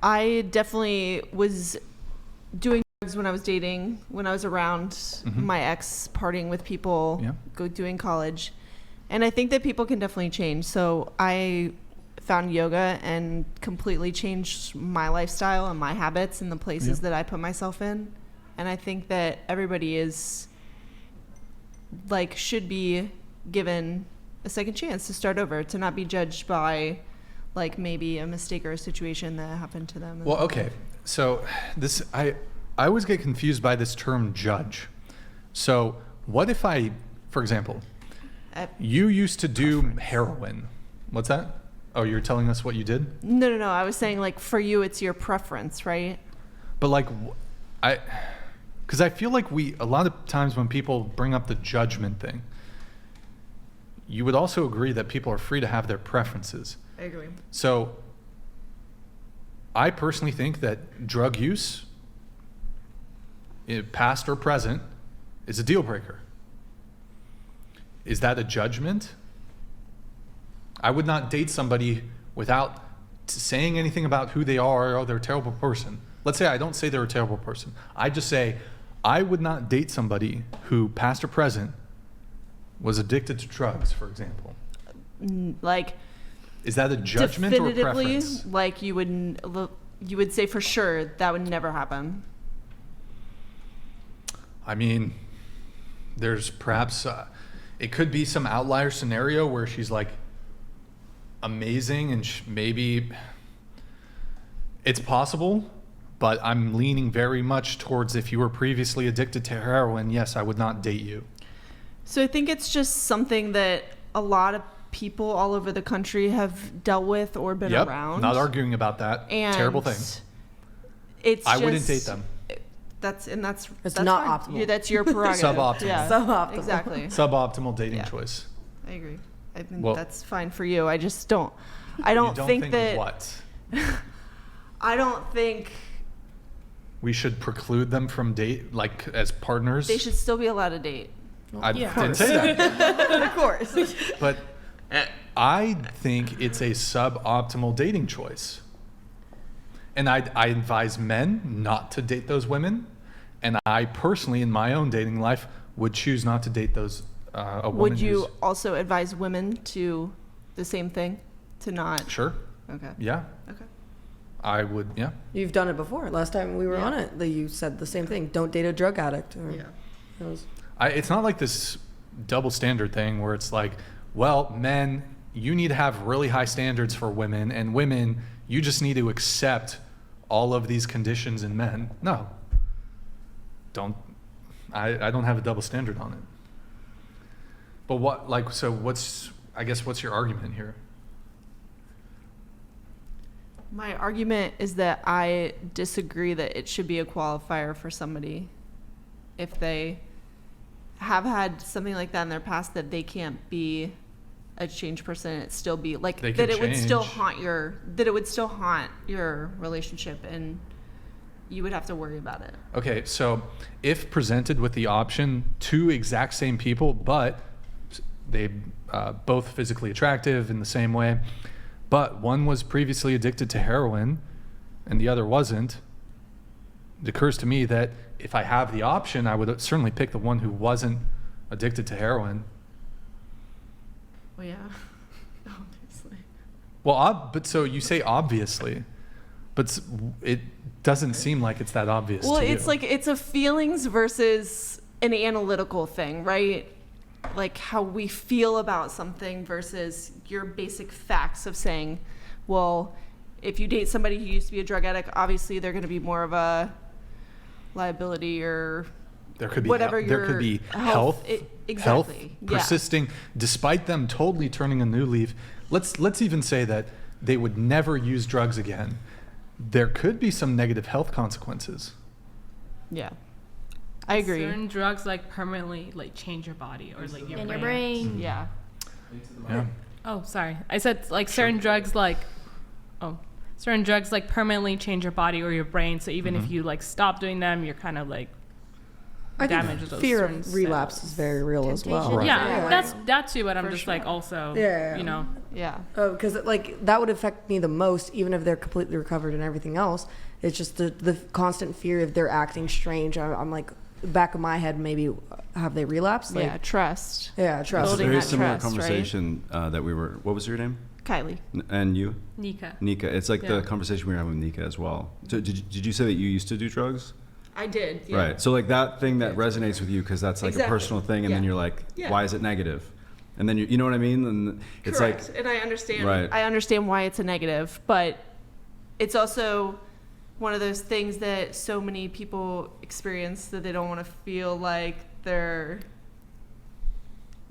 I definitely was doing drugs when I was dating, when I was around my ex, partying with people, doing college. And I think that people can definitely change. So I found yoga and completely changed my lifestyle and my habits and the places that I put myself in. And I think that everybody is like should be given a second chance to start over, to not be judged by like maybe a mistake or a situation that happened to them. Well, okay. So this, I always get confused by this term judge. So what if I, for example, you used to do heroin. What's that? Oh, you're telling us what you did? No. I was saying like for you, it's your preference, right? But like, because I feel like a lot of times when people bring up the judgment thing, you would also agree that people are free to have their preferences. I agree. So I personally think that drug use, past or present, is a deal breaker. Is that a judgment? I would not date somebody without saying anything about who they are or they're a terrible person. Let's say I don't say they're a terrible person. I just say I would not date somebody who, past or present, was addicted to drugs, for example. Like, is that a judgment or a preference? Like you would say for sure that would never happen. I mean, there's perhaps it could be some outlier scenario where she's like amazing and maybe it's possible, but I'm leaning very much towards if you were previously addicted to heroin, yes, I would not date you. So I think it's just something that a lot of people all over the country have dealt with or been around. Not arguing about that. And terrible thing. I wouldn't date them. That's not fine. optimal. That's your prerogative. Suboptimal. Yeah, Suboptimal. Exactly. Suboptimal dating choice. I agree. I think that's fine for you. I just don't. I don't think that. What? I don't think we should preclude them from date, like as partners. They should still be allowed to date. I didn't say that. Of course. But I think it's a suboptimal dating choice. And I advise men not to date those women. And I personally, in my own dating life, would choose not to date those a woman. Would you also advise women to the same thing? To not? Sure. Okay. Yeah. Okay. I would, yeah. You've done it before. Last time we were on it, you said the same thing. Don't date a drug addict. It's not like this double standard thing where it's like, well, men, you need to have really high standards for women, and women, you just need to accept all of these conditions in men. No. I don't have a double standard on it. But what's your argument here? My argument is that I disagree that it should be a qualifier for somebody if they have had something like that in their past, that they can't be a changed person and it still be like that it would still haunt your relationship and you would have to worry about it. Okay, so if presented with the option, two exact same people, but they both physically attractive in the same way, but one was previously addicted to heroin and the other wasn't, it occurs to me that if I have the option, I would certainly pick the one who wasn't addicted to heroin. Well, yeah, obviously. Well, but so you say obviously, but it doesn't seem like it's that obvious. Well, to it's you. like it's a feelings versus an analytical thing, right? Like how we feel about something versus your basic facts of saying, well, if you date somebody who used to be a drug addict, obviously they're going to be more of a liability or there could be whatever there could be health exactly persisting despite them totally turning a new leaf. Let's even say that they would never use drugs again. There could be some negative health consequences. Yeah, I agree. Certain drugs like permanently like change your body or like your brain. Yeah. Oh, sorry. I said like certain drugs like permanently change your body or your brain. So even if you like stop doing them, you're kind of like I damage think those fear certain of relapse cells. is very real as well. Temptation. Right. Yeah, Yeah. that's too, but I'm For just sure. like also, Yeah. you know, Yeah. Because like that would affect me the most, even if they're completely recovered and everything else. It's just the constant fear of they're acting strange. I'm like, back of my head, maybe have they relapsed? Like, Yeah. Trust. yeah, It's trust. a Building very that similar trust, right? conversation that we were. What was your name? Kylie. And you, Nika. Nika. It's like Yeah. the conversation we were having with Nika as well. So did you say that you used to do drugs? I did. Yeah. Right. So like that thing that resonates with you because that's like Exactly. a personal thing, and then Yeah. you're like, Yeah. why is it negative? And then you know what I mean? And it's Correct. like, And I understand. Right. I understand why it's a negative, but it's also one of those things that so many people experience that they don't want to feel like they're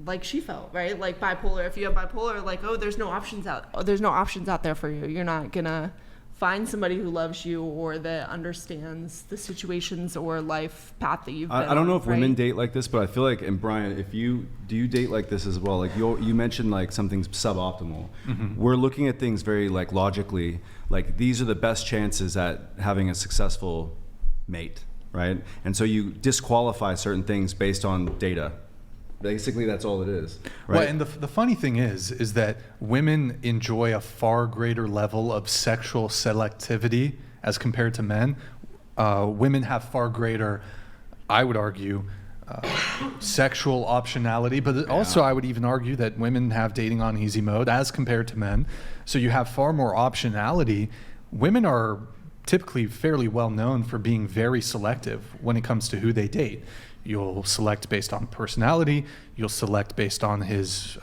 like she felt, right? Like bipolar. If you have bipolar, like, oh, there's no options out there for you. You're not gonna find somebody who loves you or that understands the situations or life path that you've been I don't know on, if women right? date like this, but I feel like, and Brian, if you date like this as well? Like you mentioned like something's suboptimal. We're looking at things very like logically. Like these are the best chances at having a successful mate, right? And so you disqualify certain things based on data. Basically, that's all it is, right? Well, and the funny thing is that women enjoy a far greater level of sexual selectivity as compared to men. Women have far greater, I would argue, sexual optionality, but also I would even argue that women have dating on easy mode as compared to men. So you have far more optionality. Women are typically fairly well known for being very selective when it comes to who they date. You'll select based on personality. You'll select based on his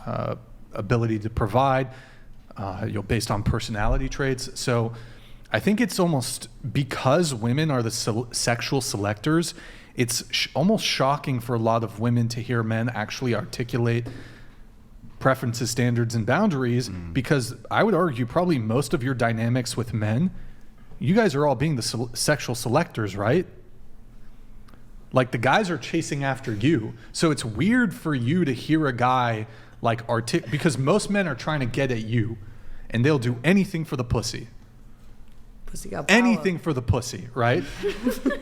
ability to provide. You'll based on personality traits. So I think it's almost because women are the sexual selectors, it's almost shocking for a lot of women to hear men actually articulate preferences, standards, and boundaries, because I would argue probably most of your dynamics with men, you guys are all being the sexual selectors, right? Like the guys are chasing after you. So it's weird for you to hear a guy like because most men are trying to get at you and they'll do anything for the pussy. Pussy got power. Anything for the pussy, right?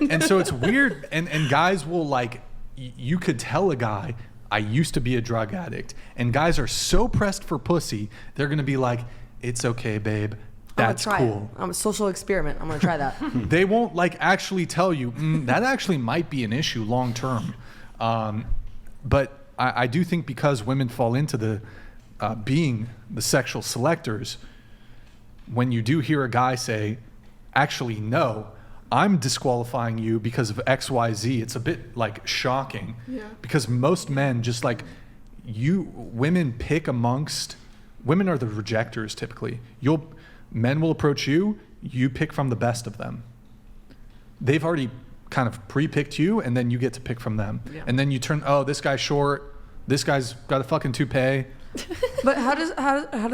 And so it's weird. And guys will like, you could tell a guy, I used to be a drug addict. And guys are so pressed for pussy, they're going to be like, it's okay, babe. That's I'm gonna try cool. It. I'm a social experiment. I'm gonna try that. They won't like actually tell you that actually might be an issue long term. But I do think because women fall into the being the sexual selectors, when you do hear a guy say, actually, no, I'm disqualifying you because of X, Y, Z, it's a bit like shocking. Yeah. Because most men just like women pick amongst, women are the rejectors typically. Men will approach you, you pick from the best of them. They've already kind of pre-picked you, and then you get to pick from them. Yeah. And then you turn, oh, this guy's short, this guy's got a fucking toupee, But how does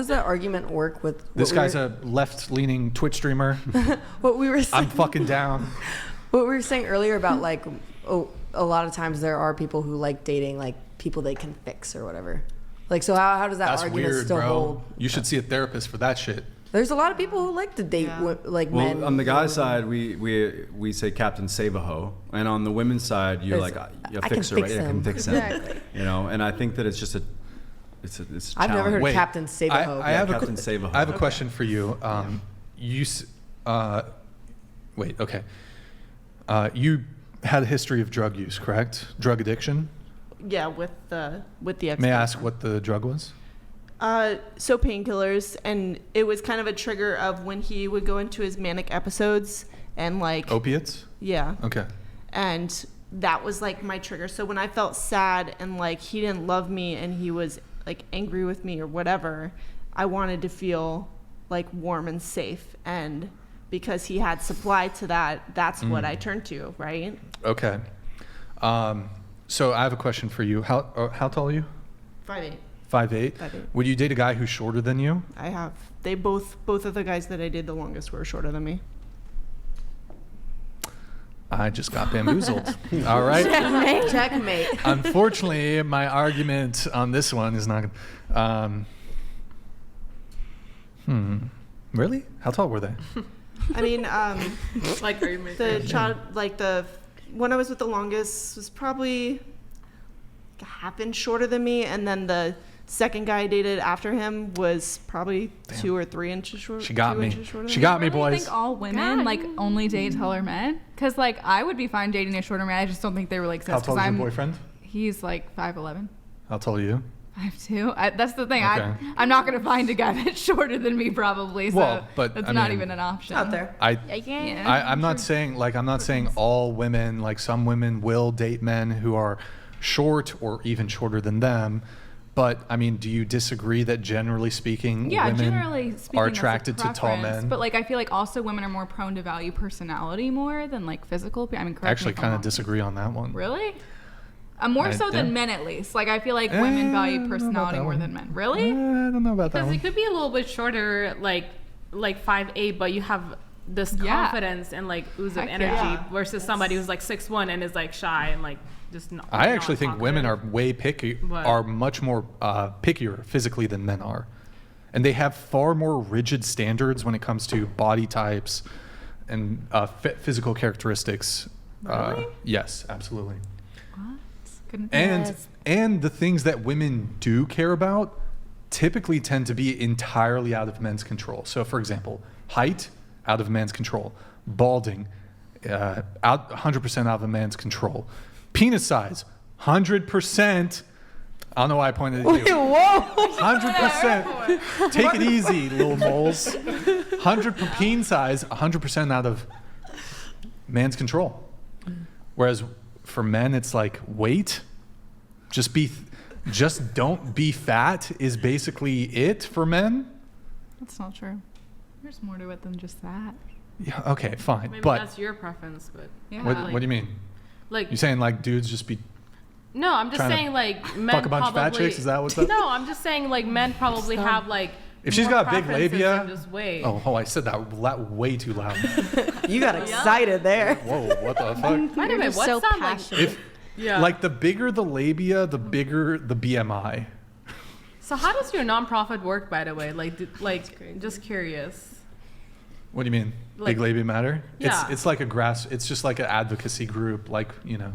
that argument work with this guy's a left-leaning Twitch streamer, what we were saying? I'm fucking down. What we were saying earlier about like, a lot of times there are people who like dating like people they can fix or whatever. Like, so how does that That's argument weird, still bro. hold? You should see a therapist for that shit. There's a lot of people who like to date Yeah. like Well, men. on the guy's side, we say Captain Save a Hoe, and on the women's side, you're There's- like, you I can fix her, fix right? I can him. fix him. Exactly. You know, and I think that it's just it's a I've never heard challenge. Wait, Captain Save a Hoe. I have a Captain Save a Hoe. I have a question for you. You had a history of drug use, correct? Drug addiction. Yeah, with the ex. May I ask what the drug was? So painkillers, and it was kind of a trigger of when he would go into his manic episodes and like Opiates? yeah, Okay. and that was like my trigger. So when I felt sad and like he didn't love me and he was like angry with me or whatever, I wanted to feel like warm and safe, and because he had supply to that, that's what I turned to, right? Okay. So I have a question for you. How tall are you? 5'8". 5'8". 5'8". Would you date a guy who's shorter than you? I have. They both of the guys that I did the longest were shorter than me. I just got bamboozled. All right. Checkmate. Unfortunately, my argument on this one is not. Really? How tall were they? I mean, like, are you the child, like the when I was with the longest was probably like a half inch shorter than me, and then the second guy I dated after him was probably 2 or 3 inches short. She got 2 me. inches shorter She than got me, really boys. think all women like only date taller men? Because like I would be fine dating a shorter man. I just don't think they really exist. How tall is 'cause your I'm boyfriend? He's like 5'11". How tall are you? 5'2". That's the thing. Okay. I'm not gonna find a guy that's shorter than me probably. So Well, but, that's I not mean, even an option. out there. Yeah. I'm not saying all women, like some women will date men who are short or even shorter than them. But I mean, do you disagree that generally speaking, Yeah, women generally speaking, are that's a attracted to tall preference. men? But like, I feel like also women are more prone to value personality more than like physical. I mean, I actually kind of disagree. disagree on that one. Really? More so than men, at least. Like, I feel like women I value don't know about personality that more one. than men. Really? I don't know about that Because one. it could be a little bit shorter, like 5'8", but you have this Yeah. confidence and like ooze of Heck energy yeah. versus somebody who's like 6'1" and is like shy and like just not. I actually think women are non-talkative. way picky, What? are much more pickier physically than men are, and they have far more rigid standards when it comes to body types and physical characteristics. Really? Yes, absolutely. What? Couldn't And the things that women do care about typically tend to be entirely out of men's control. So, for example, height, out of man's control. Balding, 100% out of a man's control. Penis size, 100%. I don't know why I pointed at you. Whoa! 100%. Take it easy, little moles. 100 peen size, 100% out of man's control. Whereas for men, it's like weight. Just don't be fat is basically it for men. That's not true. There's more to it than just that. Yeah, okay, fine. Maybe but that's your preference, but Yeah. what do you mean? like You saying like dudes just be no, I'm just trying to saying like men fuck a bunch of probably, fat chicks? Is that what's up? No, I'm just saying like men probably have like If she's more got big preferences labia. than just weight. Oh, I said that way too loud. You got excited there. Whoa, what the fuck? By the way, just what's so that passionate. If Yeah. like the bigger the labia, the bigger the BMI. So how does your nonprofit work, by the way? Like, just curious. What do you mean? Like- Big labia matter? Yeah. It's like it's just like an advocacy group, like, you know.